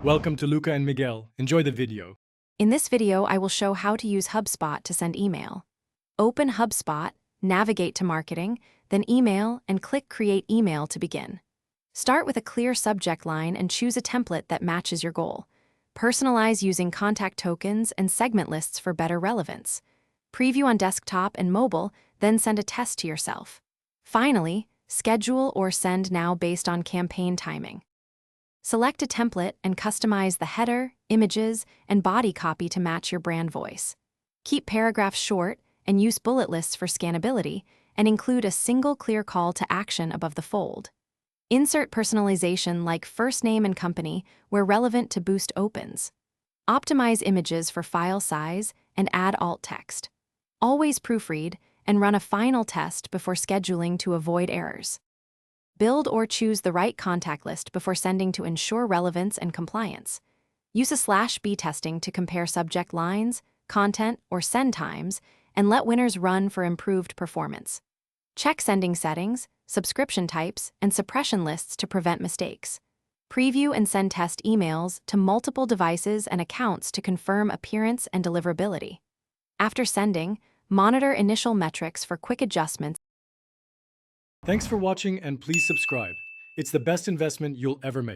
Welcome to Luca and Miguel. Enjoy the video. In this video, I will show how to use Hubspot to send email. Open Hubspot, navigate to Marketing, then Email, and click Create Email to begin. Start with a clear subject line and choose a template that matches your goal. Personalize using contact tokens and segment lists for better relevance. Preview on desktop and mobile, then send a test to yourself. Finally, schedule or send now based on campaign timing. Select a template and customize the header, images, and body copy to match your brand voice. Keep paragraphs short and use bullet lists for scannability, and include a single clear call to action above the fold. Insert personalization like first name and company where relevant to boost opens. Optimize images for file size and add alt text. Always proofread and run a final test before scheduling to avoid errors. Build or choose the right contact list before sending to ensure relevance and compliance. Use a /B testing to compare subject lines, content, or send times, and let winners run for improved performance. Check sending settings, subscription types, and suppression lists to prevent mistakes. Preview and send test emails to multiple devices and accounts to confirm appearance and deliverability. After sending, monitor initial metrics for quick adjustments. Thanks for watching and please subscribe. It's the best investment you'll ever make.